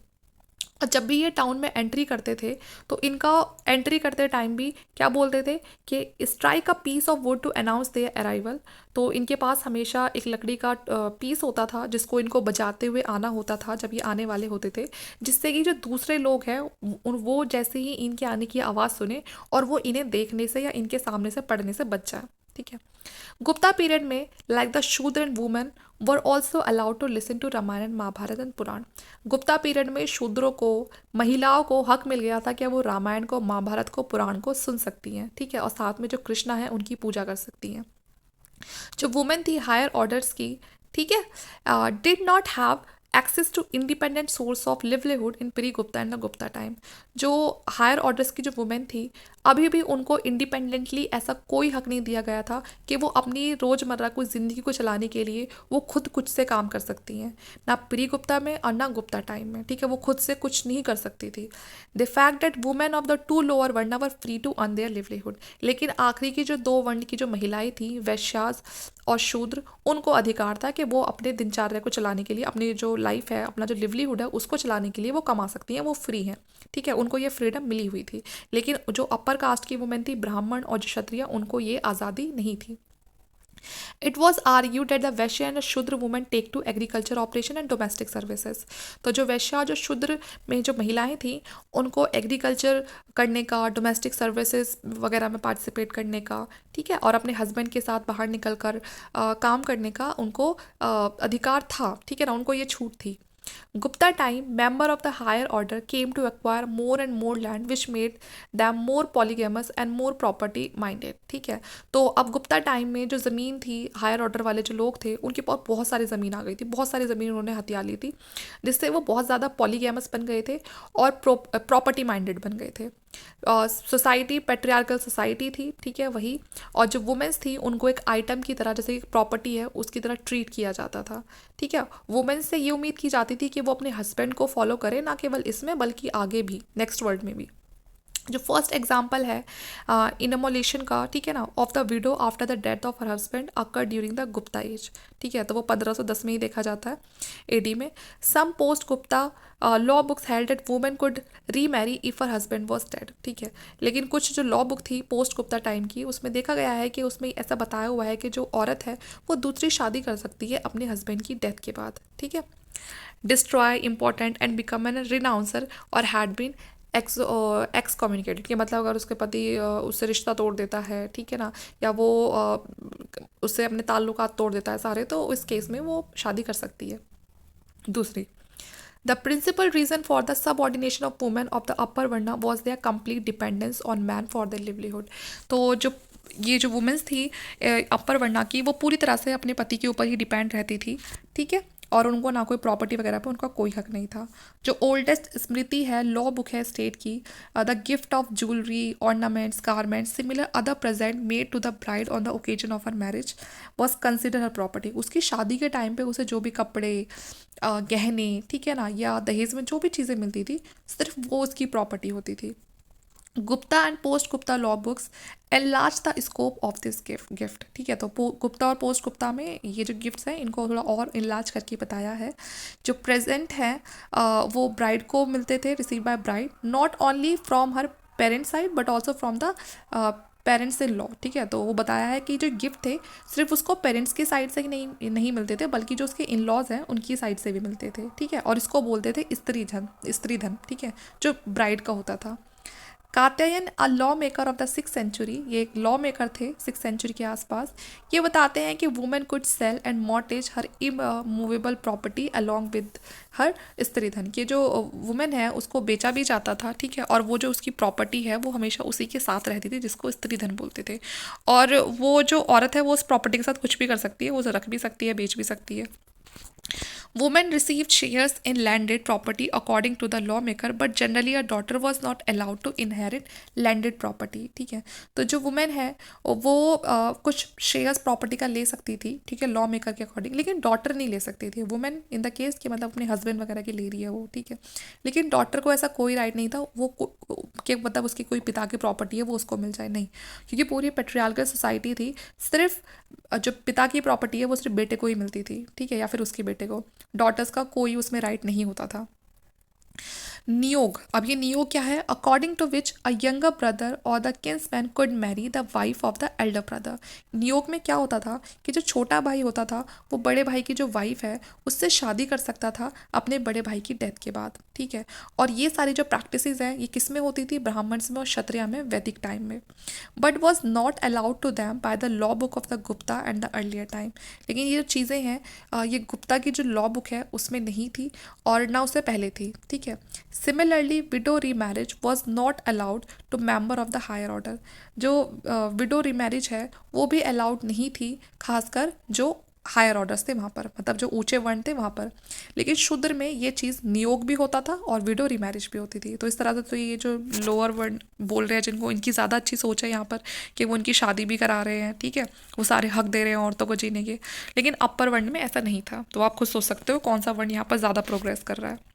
और जब भी ये टाउन में एंट्री करते थे तो इनका एंट्री करते टाइम भी क्या बोलते थे कि strike a piece of wood to announce their arrival. तो इनके पास हमेशा एक लकड़ी का पीस होता था जिसको इनको बजाते हुए आना होता था जब ये आने वाले होते थे, जिससे कि जो दूसरे लोग हैं वो जैसे ही इनके आने की आवाज़ सुने और वो इन्हें देखने से या इनके सामने से पढ़ने से बच जाए। ठीक है। गुप्ता पीरियड में like the Shudra and women were also allowed to listen to Ramayana and Mahabharata and Purana. Gupta period में शूद्रों को, महिलाओं को हक मिल गया था कि वो रामायण को, महाभारत को, पुराण को सुन सकती हैं। ठीक है। और साथ में जो कृष्णा है उनकी पूजा कर सकती हैं। जो वुमेन थी हायर ऑर्डर्स की, ठीक है, did not have access to independent source of livelihood in pre Gupta and the Gupta time. जो हायर ऑर्डर्स की जो वुमेन थी अभी भी उनको इंडिपेंडेंटली ऐसा कोई हक नहीं दिया गया था कि वो अपनी रोज़मर्रा की ज़िंदगी को चलाने के लिए वो खुद कुछ से काम कर सकती हैं, ना प्री गुप्ता में और ना गुप्ता टाइम में। ठीक है। वो खुद से कुछ नहीं कर सकती थी। The fact that women of the 2 lower varna were free to earn their livelihood. लेकिन आखिरी की जो 2 वर्ण की जो महिलाएं थी, वैश्यास और शूद्र, उनको अधिकार था कि वो अपने दिनचर्या को चलाने के लिए, अपनी जो लाइफ है, अपना जो लिवलीहुड है उसको चलाने के लिए वो कमा सकती हैं, वो फ्री हैं। ठीक है। उनको ये फ्रीडम मिली हुई थी। लेकिन जो अपर कास्ट की वुमेन थी, ब्राह्मण और जो क्षत्रिय, उनको ये आज़ादी नहीं थी। It was argued that the Vaishya and Shudra women take to agriculture operation and domestic services. तो जो वैश्य और जो शूद्र में जो महिलाएं थीं उनको एग्रीकल्चर करने का, डोमेस्टिक सर्विसेज वगैरह में पार्टिसिपेट करने का, ठीक है, और अपने हस्बैंड के साथ बाहर निकल कर काम करने का उनको अधिकार था। ठीक है ना, उनको ये छूट थी। Gupta time, member of the higher order came to acquire more and more land which made them more polygamous and more property minded। ठीक है। तो अब गुप्ता टाइम में जो ज़मीन थी, हायर ऑर्डर वाले जो लोग थे उनके पास बहुत सारी ज़मीन आ गई थी, बहुत सारी ज़मीन उन्होंने हथिया ली थी, जिससे वो बहुत ज़्यादा पॉलीगैमस बन गए थे और प्रॉपर्टी माइंडेड बन गए थे। सोसाइटी पेट्रियार्कल सोसाइटी थी। ठीक है, वही। और जो वुमेन्स थी उनको एक आइटम की तरह, जैसे प्रॉपर्टी है उसकी तरह ट्रीट किया जाता था। ठीक है। वुमेन्स से ये उम्मीद की जाती थी कि वो अपने हस्बैंड को फॉलो करे, ना केवल इसमें बल्कि आगे भी नेक्स्ट वर्ल्ड में भी। जो फर्स्ट एग्जाम्पल है इनमोलेशन का, ठीक है ना, of the widow after the death of her husband occur during the Gupta age. ठीक है। तो वो 1510 में ही देखा जाता है AD में। Some post Gupta law books held that women could remarry if her husband was dead. ठीक है। लेकिन कुछ जो लॉ बुक थी पोस्ट गुप्ता टाइम की, उसमें देखा गया है कि उसमें ऐसा बताया हुआ है कि जो औरत है वो दूसरी शादी कर सकती है अपने हस्बैंड की डेथ के बाद। ठीक है। Destroy important and become an renouncer or had been x communicated, कि मतलब अगर उसके पति उससे रिश्ता तोड़ देता है, ठीक है ना, या वो उससे अपने ताल्लुकात तोड़ देता है सारे, तो इस केस में वो शादी कर सकती है दूसरी। The principal reason for the subordination of women of the upper varna was their complete dependence on man for their livelihood. तो जो ये जो वुमेन्स थी अपर वर्ना की, वो पूरी तरह से अपने पति के ऊपर ही डिपेंड रहती थी। ठीक है। और उनको ना कोई प्रॉपर्टी वगैरह पे उनका कोई हक नहीं था। जो ओल्डेस्ट स्मृति है, लॉ बुक है स्टेट की, the gift of jewellery, ornaments, garments, similar other present made to the bride on the occasion of her marriage was consider her property. उसकी शादी के टाइम पे उसे जो भी कपड़े, गहने, ठीक है ना, या दहेज में जो भी चीज़ें मिलती थी, सिर्फ वो उसकी प्रॉपर्टी होती थी। Gupta and post Gupta law books enlarge the scope of this gift. ठीक है, तो गुप्ता और पोस्ट गुप्ता में ये जो गिफ्ट्स हैं इनको थोड़ा और इनलार्ज करके बताया है। जो प्रेजेंट है वो ब्राइड को मिलते थे, receive by bride not only from her parent side but also from the parents in law. ठीक है, तो वो बताया है कि जो गिफ्ट थे सिर्फ उसको पेरेंट्स की साइड से ही नहीं मिलते थे, बल्कि जो उसके इन लॉज हैं उनकी साइड से भी मिलते थे। ठीक है, और इसको बोलते थे स्त्री धन। ठीक है, जो ब्राइड का होता था। Katyayana a law maker of the 6th century, ये एक लॉ मेकर थे 6th century के आसपास। ये बताते हैं कि women could sell and mortgage her immovable property along with her stridhan. ये जो वुमेन है उसको बेचा भी जाता था। ठीक है, और वो जो उसकी प्रॉपर्टी है वो हमेशा उसी के साथ रहती थी, जिसको स्त्री धन बोलते थे। और वो जो औरत है वो उस प्रॉपर्टी के साथ कुछ भी कर सकती है, वो उसे रख भी सकती है, बेच भी सकती है। Women received shares in landed property according to the lawmaker, but generally a daughter was not allowed to inherit landed property। ठीक है, तो जो वुमेन है वो कुछ शेयर्स प्रॉपर्टी का ले सकती थी। ठीक है, लॉ मेकर के अकॉर्डिंग, लेकिन डॉटर नहीं ले सकती थी। वुमेन इन द केस कि मतलब अपने हस्बैंड वगैरह की ले रही है वो। ठीक है, लेकिन डॉटर को ऐसा कोई राइट नहीं था वो कि मतलब उसकी कोई पिता की प्रॉपर्टी है वो उसको मिल जाए, नहीं, क्योंकि पूरी पेट्रियार्कल सोसाइटी थी। सिर्फ जो पिता की प्रॉपर्टी है वो सिर्फ बेटे को ही मिलती थी। ठीक है, या फिर उसके बेटे को, डॉटर्स का कोई उसमें राइट नहीं होता था। नियोग, अब ये नियोग क्या है? According to which a younger brother or the kinsman could marry the wife of the elder brother. Niyoga में क्या होता था कि जो छोटा भाई होता था वो बड़े भाई की जो वाइफ है उससे शादी कर सकता था अपने बड़े भाई की डेथ के बाद। ठीक है, और ये सारी जो प्रैक्टिसेस हैं ये किस में होती थी? ब्राह्मण्स में और क्षत्रिय में, वैदिक टाइम में। But was not allowed to them by the law book of the Gupta and the earlier time. लेकिन ये जो चीज़ें हैं ये गुप्ता की जो लॉ बुक है उसमें नहीं थी और ना उससे पहले थी। ठीक है, similarly widow remarriage was not allowed to member of the higher order. जो विडो रीमैरिज है वो भी अलाउड नहीं थी, खासकर जो हायर ऑर्डर्स थे वहाँ पर, मतलब जो ऊंचे वर्ण थे वहाँ पर। लेकिन शूद्र में ये चीज़ नियोग भी होता था और विडो रीमैरिज भी होती थी। तो इस तरह से तो ये जो लोअर वर्ण बोल रहे हैं जिनको, इनकी ज़्यादा अच्छी सोच है यहाँ पर कि वो उनकी शादी भी करा रहे हैं। ठीक है, वो सारे हक दे रहे हैं औरतों को जीने के। लेकिन अपर वर्ण में ऐसा नहीं था। तो आप खुद सोच सकते हो कौन सा वर्ण यहाँ पर ज़्यादा प्रोग्रेस कर रहा है।